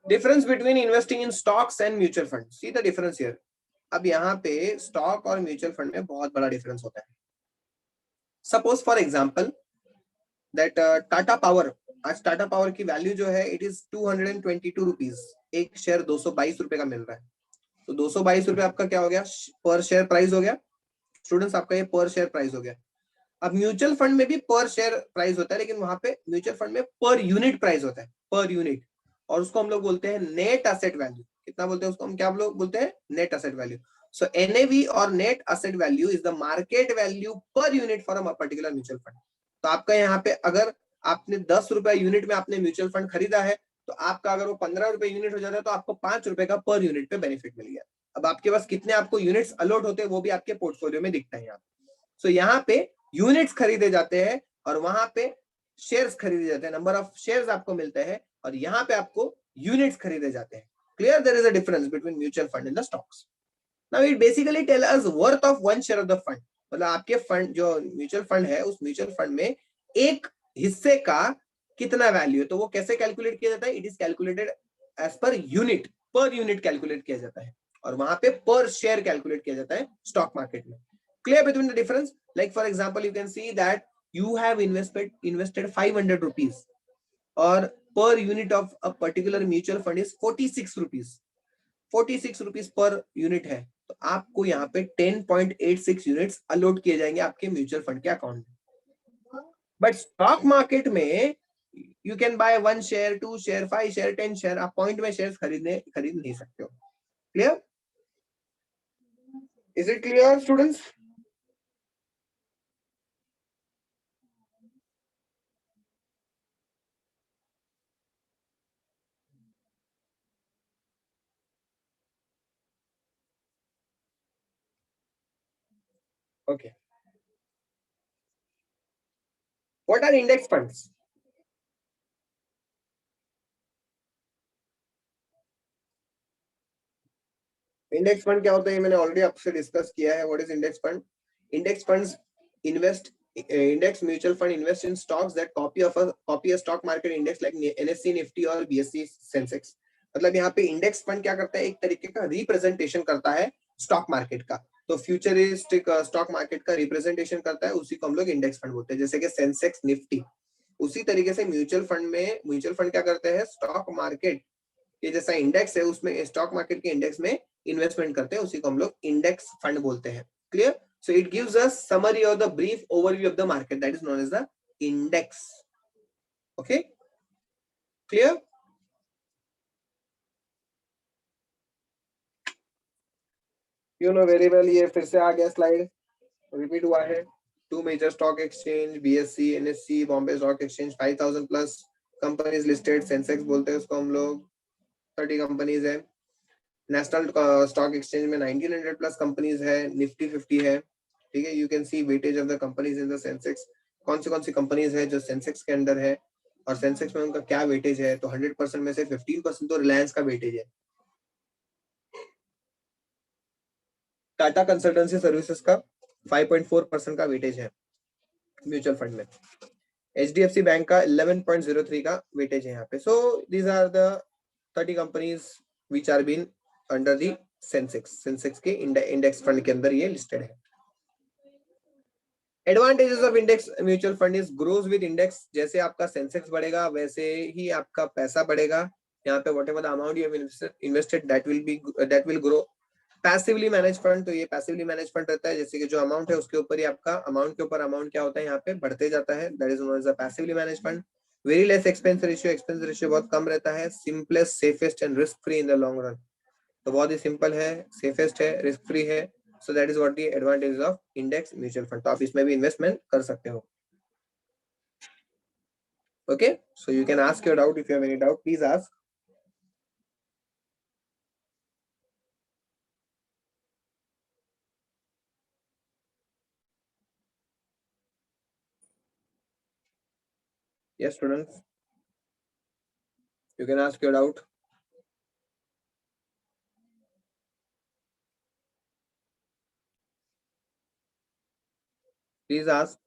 Difference between investing in stocks and mutual funds. See the difference here. अब यहाँ पे स्टॉक और म्यूचुअल फंड में बहुत बड़ा डिफरेंस होता है. Suppose for example that Tata power, आज टाटा पावर की वैल्यू जो है इट इज 222 रुपीज. एक शेयर 222 रुपए का मिल रहा है. तो 222 रुपए आपका क्या हो गया, पर शेयर प्राइस हो गया स्टूडेंट्स, आपका ये पर शेयर प्राइस हो गया। अब म्यूचुअल फंड में भी पर शेयर प्राइस होता है, लेकिन वहां पे म्यूचुअल फंड में पर यूनिट प्राइस होता है, पर यूनिट, और उसको हम लोग बोलते हैं नेट असेट वैल्यू। कितना बोलते हैं उसको, हम क्या लोग बोलते हैं, नेट असेट वैल्यू। सो एनएवी और net asset value is the market value per unit for a particular mutual fund. तो आपका यहाँ पे अगर आपने 10 रुपए यूनिट में आपने म्यूचुअल फंड खरीदा है, तो आपका अगर वो 15 रुपए यूनिट हो जाता है, तो आपको 5 रुपए का पर यूनिट पे बेनिफिट मिल गया। अब आपके पास कितने आपको यूनिट्स अलॉट होते हैं वो भी आपके पोर्टफोलियो में दिखता है यहाँ। सो यहाँ पे यूनिट्स खरीदे जाते हैं और वहां पे शेयर्स खरीदे जाते हैं, नंबर ऑफ शेयर्स आपको मिलते हैं, और यहाँ पे आपको यूनिट्स खरीदे जाते हैं। Clear, there is a difference between mutual fund and the stocks. Now it basically tell us worth of one share of the fund. मतलब आपके फंड जो म्यूचुअल फंड है, उस म्यूचुअल फंड में एक हिस्से का कितना वैल्यू है, तो वो कैसे कैलकुलेट किया जाता है, it is calculated as per unit, per unit calculate किया जाता है, और वहां पे पर शेयर कैलकुलेट किया जाता है स्टॉक मार्केट में। Clear between the difference? Like for example, you can see that you have invested 500 rupees, or per unit of a particular mutual fund is 46 rupees, 46 rupees per unit है, तो आपको यहाँ पे 10.86 यूनिट्स अलॉट किए जाएंगे आपके म्यूचुअल फंड के अकाउंट में। बट स्टॉक मार्केट में you can buy 1 share, 2 share, 5 share, 10 share, आप पॉइंट में शेयर खरीद नहीं सकते हो। Clear, is it clear students? Okay, what are index funds? Index fund क्या होता है, ये मैंने ऑलरेडी आपसे डिस्कस किया है। What is index fund? Index funds invest, index mutual fund invest in stocks that copy a stock market index like NSC, Nifty और बीएसई सेंसेक्स। मतलब यहाँ पे इंडेक्स फंड क्या करता है, एक तरीके का रिप्रेजेंटेशन करता है स्टॉक मार्केट का। तो फ्यूचरिस्टिक स्टॉक मार्केट का रिप्रेजेंटेशन करता है, उसी को हम लोग इंडेक्स फंड बोलते हैं, जैसे कि सेंसेक्स, निफ्टी। उसी तरीके से म्यूचुअल फंड क्या करते हैं, स्टॉक मार्केट ये जैसा इंडेक्स है उसमें, स्टॉक मार्केट के इंडेक्स में इन्वेस्टमेंट करते हैं, उसी को हम लोग इंडेक्स फंड बोलते हैं। Clear? So it gives us summary और the brief overview of the market, that is known as the index. Okay, clear? You know very well, ये फिर से आ गया स्लाइड, रिपीट हुआ है। Two major stock exchange, BSC, NSC, Bombay stock exchange, 5000 plus companies listed, Sensex बोलते हैं उसको हम लोग, 30 कंपनीज है। नेशनल स्टॉक एक्सचेंज में 1900 प्लस कंपनीज है, निफ्टी 50 है। ठीक है, you can C weightage of the companies in the Sensex, कौन सी कंपनीज है जो सेंसेक्स के अंदर है, और सेंसेक्स में उनका क्या वेटेज है। तो 100% में से 15% तो रिलायंस का वेटेज है। टाटा कंसल्टेंसी सर्विसेज का 5.4% का वेटेज है म्यूचुअल फंड में। एचडीएफसी बैंक का 11.03 का वेटेज है यहाँ पे। So these are the 30 companies which are been under the Sensex के इंडेक्स फंड के अंदर ये लिस्टेड है। Advantages of index mutual fund is grows with index, जैसे आपका सेंसेक्स बढ़ेगा वैसे ही आपका पैसा बढ़ेगा। यहाँ पे whatever the amount you have invested that will grow. Passively manage fund, तो ये पैसिवली मैनेज फंड रहता है, जैसे कि जो अमाउंट है उसके ऊपर ही आपका अमाउंट के ऊपर अमाउंट क्या होता है यहाँ पे बढ़ते जाता है, that is known as the passively manage fund. Very less expense ratio बहुत कम रहता है। Simplest, safest and risk free in the long run, तो बहुत ही सिंपल है, सेफेस्ट है, रिस्क फ्री है। So that is what the advantage of index mutual fund. तो आप इसमें भी इन्वेस्टमेंट कर सकते हो। Okay, so you can ask your doubt, if you have any doubt please ask. Yes students, you can ask your doubt. Please ask.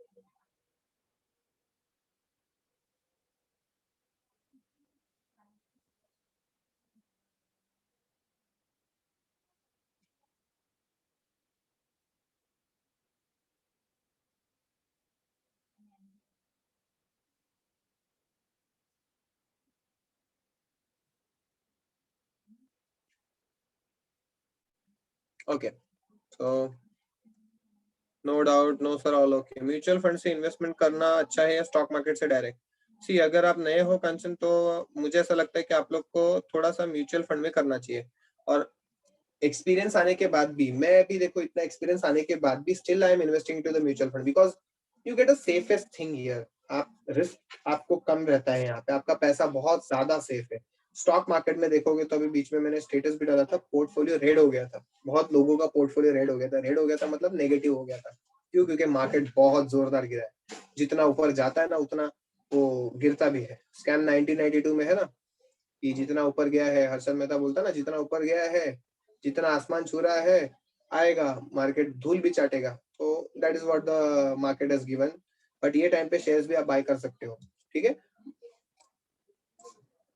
Okay, तो no doubt, no sir, all okay. Mutual fund से इन्वेस्टमेंट करना अच्छा है या स्टॉक मार्केट से डायरेक्ट? सी, अगर आप नए हो कंचन, तो मुझे ऐसा लगता है कि आप लोग को थोड़ा सा म्यूचुअल फंड में करना चाहिए। और एक्सपीरियंस आने के बाद भी, मैं भी देखो इतना एक्सपीरियंस आने के बाद भी still I am investing to the mutual fund, because you get a safest thing here. आप रिस्क आपको कम रहता है, यहाँ पे आपका पैसा बहुत ज्यादा सेफ है। स्टॉक मार्केट में देखोगे तो अभी बीच में मैंने स्टेटस भी डाला था, पोर्टफोलियो रेड हो गया था, बहुत लोगों का पोर्टफोलियो रेड हो गया था। रेड हो गया था मतलब नेगेटिव हो गया था। क्यों? क्योंकि मार्केट बहुत जोरदार गिरा है। जितना ऊपर जाता है ना, उतना वो गिरता भी है। स्कैम 1992 में है ना, कि जितना ऊपर गया है, हर्षद मेहता बोलता ना, जितना ऊपर गया है, जितना आसमान छू रहा है, आएगा मार्केट धूल भी चाटेगा। तो that is what the market has given. But ये टाइम पे शेयर्स भी आप बाय कर सकते हो। ठीक है,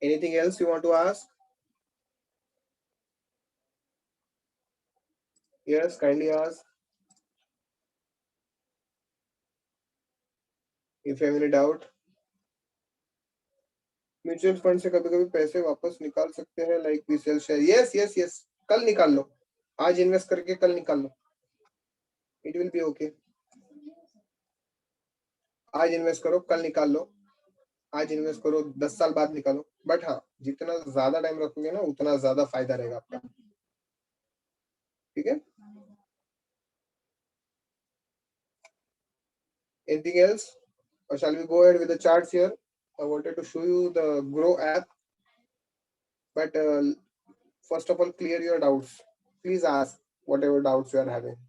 anything else you want to ask? Yes, kindly ask if you have any doubt. Mutual fund से कभी कभी पैसे वापस निकाल सकते हैं, like we sell share. Yes yes yes, कल निकाल लो। आज इन्वेस्ट करके कल निकाल लो, इट विल बी ओके। आज इन्वेस्ट करो, कल निकाल लो। आज इन्वेस्ट करो, 10 साल बाद निकालो। बट हाँ, जितना ज्यादा टाइम रखोगे ना, उतना ज्यादा फायदा रहेगा आपका। ठीक है, एनीथिंग एल्स? और shall we go ahead with the charts here? I wanted to show you the Grow app, but first of all, clear your doubts. Please ask whatever doubts you are having.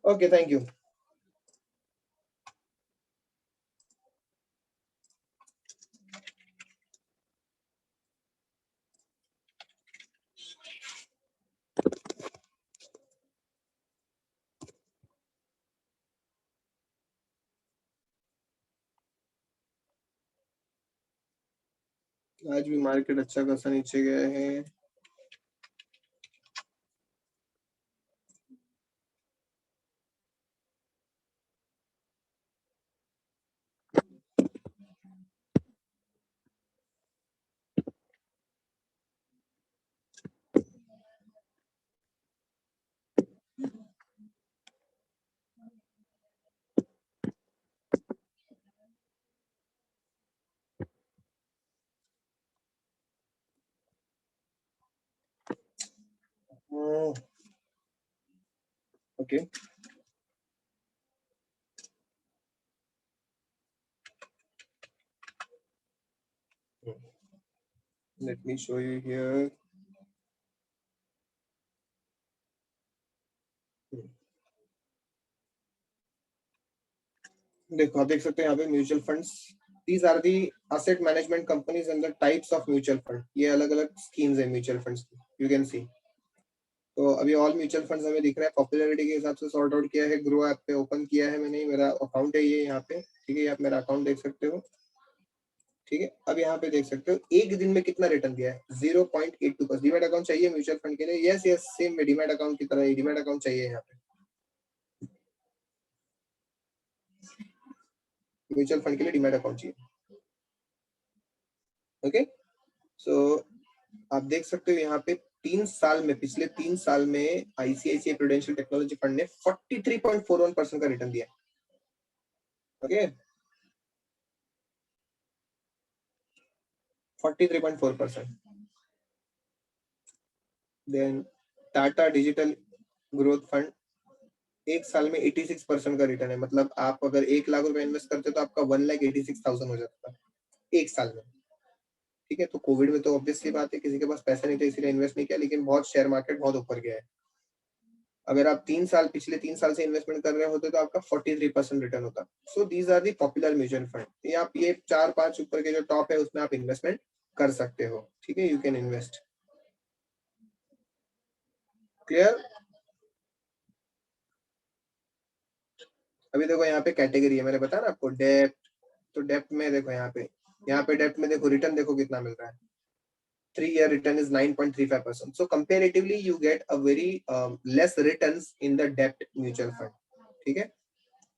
Okay, thank you. आज भी मार्केट अच्छा खासा नीचे गया है। Okay, let me show you here. देखो, आप देख सकते हैं यहाँ पे mutual funds, these are the asset management companies and the types of mutual fund. ये अलग अलग स्कीम्स है म्यूचुअल फंड्स की, यू कैन सी। तो अभी ऑल म्यूचुअल फंड्स हमें दिख रहा है, पॉपुलैरिटी के हिसाब से सॉर्ट आउट किया है। ग्रो ऐप पे ओपन किया है मैंने, मेरा अकाउंट है ये यहाँ पे। ठीक है, ये आप मेरा अकाउंट देख सकते हो। ठीक है, अब यहाँ पे देख सकते हो एक दिन में कितना रिटर्न दिया है, 0.82%। डीमैट अकाउंट चाहिए म्यूचुअल फंड के लिए? यस यस, सेम में डीमैट अकाउंट की तरह डीमैट अकाउंट चाहिए यहाँ पे म्यूचुअल फंड के लिए, डीमैट अकाउंट चाहिए। ओके, सो आप देख सकते हो यहाँ पे 3 साल में, पिछले 3 साल में आईसीआईसीआई प्रूडेंशियल टेक्नोलॉजी फंड ने 43.41% का रिटर्न दिया। Okay, 43.4%। Then Tata digital growth fund 1 साल में 86% का रिटर्न है। मतलब आप अगर 1 लाख रुपए इन्वेस्ट करते तो आपका 1,86,000 हो जाता है 1 साल में। ठीक है, तो कोविड में तो ऑब्वियस सी बात है, किसी के पास पैसा नहीं था इसीलिए इन्वेस्ट नहीं किया, लेकिन बहुत शेयर मार्केट बहुत ऊपर गया है। अगर आप 3 साल, पिछले 3 साल से इन्वेस्टमेंट कर रहे होते तो आपका 43% रिटर्न होता। So these are the popular mutual fund. ये आप ये 4-5 ऊपर के जो टॉप है उसमें आप इन्वेस्टमेंट कर सकते हो। ठीक है, यू कैन इन्वेस्ट। क्लियर? अभी देखो यहाँ पे कैटेगरी है, मैंने बताया ना आपको, डेप्थ। तो डेप्थ में देखो यहाँ पे यहाँ पे डेप्ट में देखो रिटर्न देखो कितना मिल रहा है, 3-year return is 9.35%. So comparatively you get a very less returns in the debt mutual fund. ठीक है,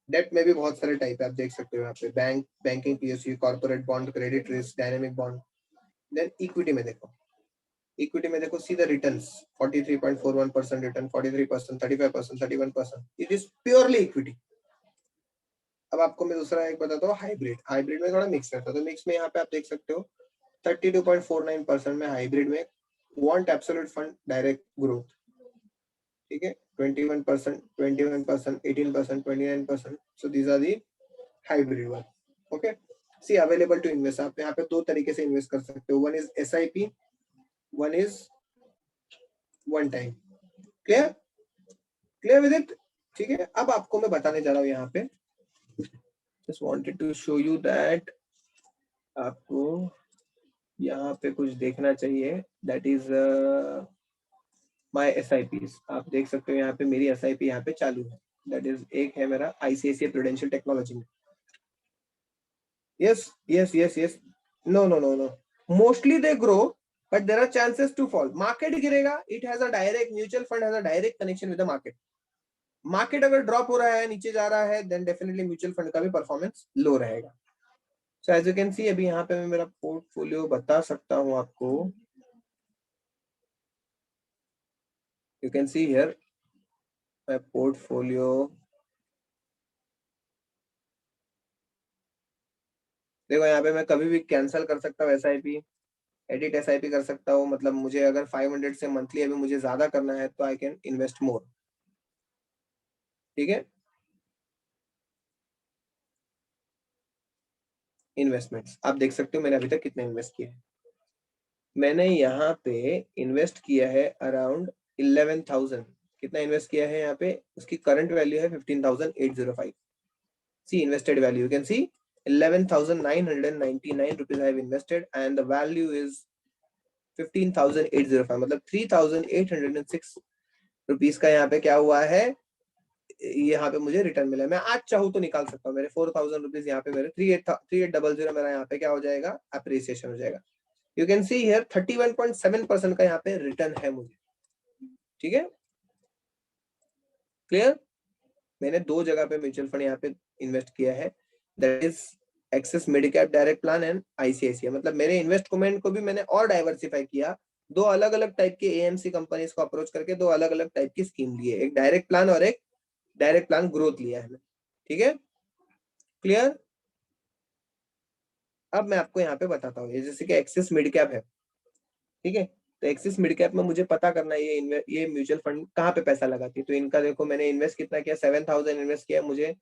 डेट में भी बहुत सारे टाइप है, आप देख सकते हो यहाँ पे, bank, banking PSU, corporate bond, credit risk, dynamic bond. Then equity में देखो, इक्विटी में देखो सीधा returns 43.41% return, 43%, 35%, 31%, it is purely equity. अब आपको मैं दूसरा एक बताता हूँ, हाइब्रिड। हाइब्रिड में थोड़ा मिक्स रहता है, तो मिक्स में यहाँ पे आप देख सकते हो 32.49% में हाइब्रिड में want absolute fund direct growth, ठीक है, 21%, 21%, 18%, 29%। So these are the hybrid one. Okay, see available to invest, आप यहाँ पे दो तरीके से इन्वेस्ट कर सकते हो, one is SIP, one is one time. Clear, clear with it? ठीक है, अब आपको मैं बताने जा रहा हूँ यहाँ पे, just wanted to show you that आपको यहाँ पे कुछ देखना चाहिए, दैट इज माय SIPs। आप देख सकते हो यहाँ पे मेरी SIP यहाँ पे चालू है, दैट इज एक है मेरा ICICI प्रूडेंशियल टेक्नोलॉजी में। Yes yes yes yes, no no no no, mostly they grow but there are chances to fall. Market गिरेगा, it has a direct, mutual fund has a direct connection with the market. Market अगर ड्रॉप हो रहा है, नीचे जा रहा है, देन डेफिनेटली म्यूचुअल फंड का भी परफॉर्मेंस लो रहेगा। So as you can see, अभी यहाँ पे मैं मेरा पोर्टफोलियो बता सकता हूँ आपको, you can see here my portfolio. देखो यहाँ पे मैं कभी भी कैंसिल कर सकता हूँ SIP, एडिट SIP कर सकता हूँ, मतलब मुझे अगर 500 से मंथली अभी मुझे ज्यादा करना है तो आई कैन इन्वेस्ट मोर। ठीक है, इन्वेस्टमेंट्स आप देख सकते हो मैंने अभी तक कितने इन्वेस्ट किए हैं। मैंने यहाँ पे इन्वेस्ट किया है अराउंड 11,000। कितना इन्वेस्ट किया है यहाँ पे, उसकी करंट वैल्यू है 15,805। See invested value, you can see 11,999 rupees I have invested and the value is 15,805, मतलब 3,806 रुपीज का यहाँ पे क्या हुआ है, यहाँ पे मुझे रिटर्न मिला है। मैं आज चाहूँ तो निकाल सकता हूँ, मेरे 4,000 रुपीज यहाँ पे मेरे 3800 मेरा यहाँ पे क्या हो जाएगा, अप्रिसिएशन हो जाएगा। यू कैन सी हियर 31.7% का यहाँ पे रिटर्न है मुझे। ठीक है, क्लियर? मैंने दो जगह पे म्यूचुअल फंड यहाँ पे इन्वेस्ट किया है, that is axis mid cap direct plan and ICICI। मतलब मेरे इन्वेस्टमेंट को भी मैंने और डाइवर्सिफाई किया, दो अलग अलग टाइप के AMC कंपनीज को अप्रोच करके दो अलग अलग टाइप की स्कीम लिए, एक डायरेक्ट प्लान और एक डायरेक्ट प्लान ग्रोथ लिया है। ठीक है, क्लियर? अब मैं आपको यहाँ पे बताता हूँ, जैसे कि एक्सिस मिड कैप है, ठीक है, तो एक्सिस मिड कैप में मुझे पता करना है ये म्यूचुअल फंड कहाँ पे पैसा लगाती है। तो इनका देखो मैंने इन्वेस्ट कितना किया, 7,000 इन्वेस्ट किया, मुझे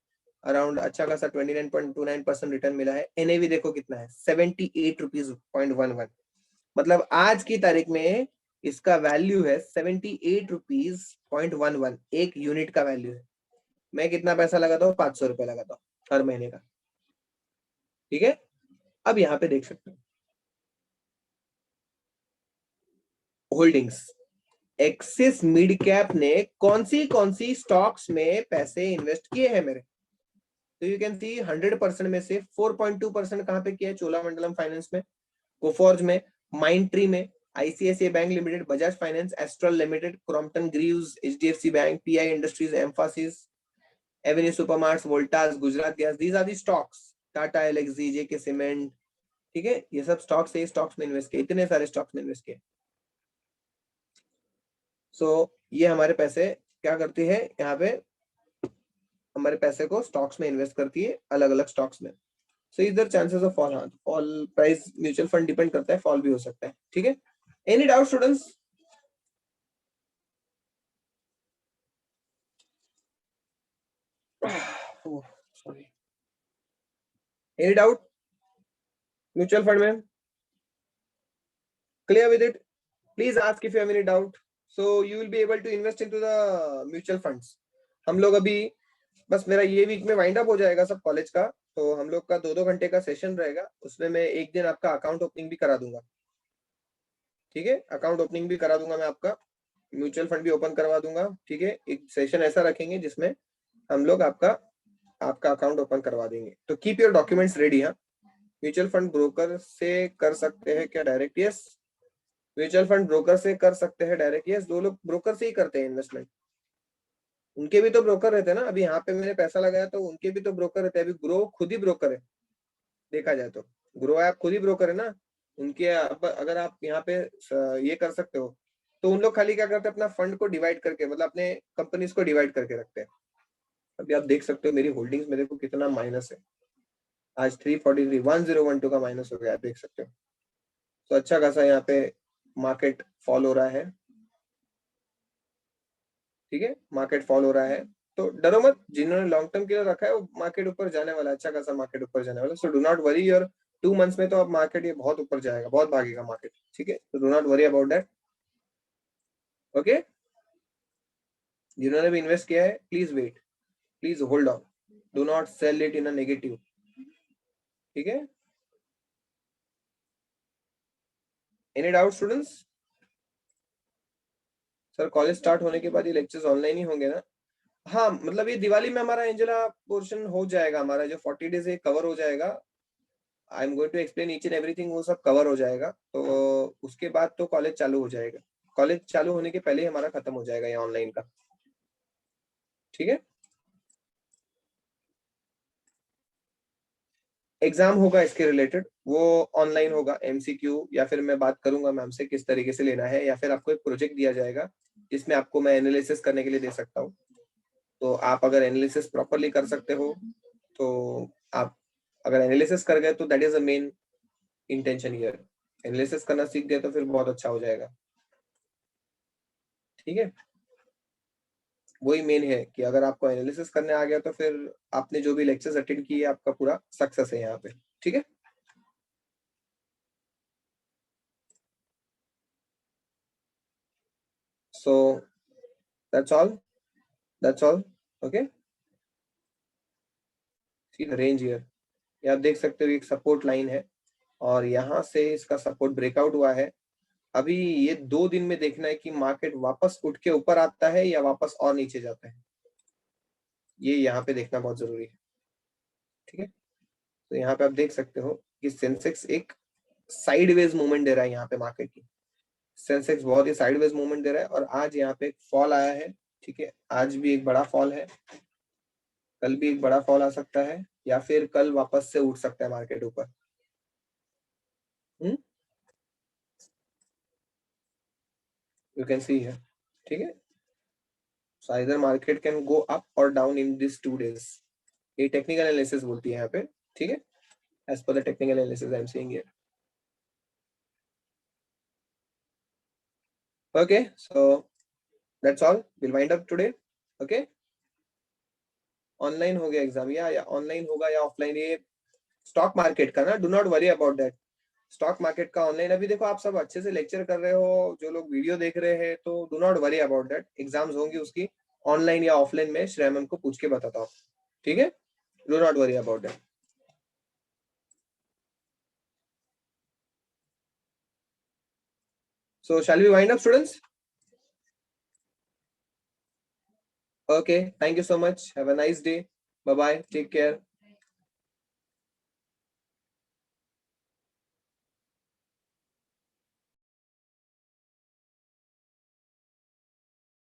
अराउंड अच्छा खासा 29.29% रिटर्न मिला है। NAV देखो कितना है, 78 रुपीज 0.11, मतलब आज की तारीख में इसका वैल्यू है 78 रुपीज 0.11, एक यूनिट का वैल्यू है। मैं कितना पैसा लगाता हूँ, 500 रुपए लगाता हूँ हर महीने का। ठीक है, अब यहाँ पे देख सकते हो होल्डिंग्स, एक्सिस मिड कैप ने कौन सी स्टॉक्स में पैसे इन्वेस्ट किए हैं मेरे। तो यू कैन सी 100% में से 4.2% कहां पे किया है, चोलामंडलम फाइनेंस में, कोफॉर्ज में, माइंड ट्री में, ICICI bank limited, Bajaj finance, Astral limited, Crompton Greaves, HDFC bank, PI industries, Mphasis, Avenue Supermarts, Voltas, Gujarat gas, these are the stocks, Tata Elxsi, JK cement. ठीक है, ये सब स्टॉक्स है, स्टॉक्स में इन्वेस्ट किए, इतने सारे स्टॉक्स में इन्वेस्ट किए। सो ये हमारे पैसे क्या करती है, यहाँ पे हमारे पैसे को स्टॉक्स में इन्वेस्ट करती है, अलग अलग स्टॉक्स में। सो इधर चांसेस ऑफ फॉल, हाँ fall, price mutual fund depend करता है, फॉल भी हो सकता है। ठीक है, any doubt students? Sorry, any doubt mutual fund में? Clear with it? Please ask if you have any doubt. So you will be able to invest into the mutual funds. हम लोग अभी बस मेरा ये वीक में वाइंड अप हो जाएगा सब कॉलेज का, तो हम लोग का 2-2 घंटे का सेशन रहेगा, उसमें मैं एक दिन आपका अकाउंट ओपनिंग भी करा दूंगा। ठीक है, अकाउंट ओपनिंग भी करा दूंगा मैं आपका, म्यूचुअल फंड भी ओपन करवा दूंगा। ठीक है, एक सेशन ऐसा रखेंगे जिसमें हम लोग आपका अकाउंट ओपन करवा देंगे। तो कीप योर डॉक्यूमेंट्स रेडी। हाँ, म्यूचुअल फंड ब्रोकर से कर सकते हैं क्या direct? Yes, mutual fund broker से कर सकते हैं डायरेक्ट। यस, दो लोग ब्रोकर से ही करते हैं इन्वेस्टमेंट। उनके भी तो ब्रोकर रहते हैं ना। अभी यहाँ पे मैंने पैसा लगाया तो उनके भी तो ब्रोकर रहते हैं। अभी ग्रो खुद ही ब्रोकर है, देखा जाए तो ग्रो ऐप खुद ही ब्रोकर है ना उनके। अगर आप यहाँ पे ये कर सकते हो तो उन लोग खाली क्या करते हैं, अपना फंड को डिवाइड करके, मतलब अपने कंपनीज को डिवाइड करके रखते हैं। अभी आप देख सकते हो मेरी होल्डिंग्स में देखो कितना माइनस है। आज 343 1012 का माइनस हो गया, आप देख सकते हो। तो अच्छा खासा यहाँ पे मार्केट फॉल हो रहा है। ठीक है, मार्केट फॉल हो रहा है तो डरो मत। जिन्होंने लॉन्ग टर्म के लिए रखा है वो मार्केट ऊपर जाने वाला है, अच्छा खासा मार्केट ऊपर जाने वाला है। So do not worry your 2 months में तो अब मार्केट ये बहुत ऊपर जाएगा, बहुत भागेगा मार्केट। ठीक है, तो do not worry about that. Okay, जिन्होंने भी इन्वेस्ट किया है please wait, please hold on, do not sell it in a negative. ठीक है, any doubt students? Sir college start होने के बाद ये लेक्चर्स ऑनलाइन ही होंगे ना? हाँ, मतलब ये दिवाली में हमारा एंजेला पोर्शन हो जाएगा, हमारा जो 40 डेज है कवर हो जाएगा। I am going to explain each and everything, वो सब कवर हो जाएगा। तो उसके बाद तो कॉलेज चालू हो जाएगा। कॉलेज चालू होने के पहले ही हमारा खत्म हो जाएगा ये ऑनलाइन का। ठीक है, एग्जाम होगा इसके रिलेटेड, वो ऑनलाइन होगा एमसीक्यू, या फिर मैं बात करूंगा मैम से किस तरीके से लेना है, या फिर आपको एक प्रोजेक्ट दिया जाएगा जिसमें आपको मैं एनालिसिस करने के लिए दे सकता हूँ। तो आप अगर एनालिसिस प्रॉपरली कर सकते हो तो आप अगर एनालिसिस कर गए तो that is the main intention here. Analysis करना सीख गए तो फिर बहुत अच्छा हो जाएगा। ठीक है, वही मेन है कि अगर आपको एनालिसिस करने आ गया तो फिर आपने जो भी लेक्चर्स अटेंड किए आपका पूरा सक्सेस है यहाँ पे। ठीक है, सो that's all, that's all. Okay, see the range here, ये आप देख सकते हो एक सपोर्ट लाइन है और यहाँ से इसका सपोर्ट ब्रेकआउट हुआ है। अभी ये 2 दिन में देखना है कि मार्केट वापस उठ के ऊपर आता है या वापस और नीचे जाता है, ये यहाँ पे देखना बहुत जरूरी है। ठीक है, तो यहाँ पे आप देख सकते हो कि सेंसेक्स एक साइडवेज मूवमेंट दे रहा है यहाँ पे मार्केट की। सेंसेक्स बहुत ही साइडवेज मूवमेंट दे रहा है और आज यहाँ पे एक फॉल आया है। ठीक है, आज भी एक बड़ा फॉल है, कल भी एक बड़ा फॉल आ सकता है, या फिर कल वापस से उठ सकता है मार्केट ऊपर। यू कैन सी है। ठीक है, so either market can go up और डाउन इन दिस 2 days। ये टेक्निकल एनालिसिस बोलती है यहाँ पे। ठीक है, as per the technical analysis I am saying here. Okay, so that's all, will wind up today. Okay, online हो गया एग्जाम, या ऑनलाइन होगा या ऑफलाइन, ये स्टॉक मार्केट का ना, do not worry about that. Stock market का ऑनलाइन, अभी देखो आप सब अच्छे से लेक्चर कर रहे हो, जो लोग वीडियो देख रहे हैं, तो do not worry about that. Exams होंगी उसकी ऑनलाइन या ऑफलाइन में, श्रेया मैम को पूछ के बताता हूँ। ठीक है, do not worry about that. So shall we wind up students? Okay, thank you so much, have a nice day, bye bye, take care.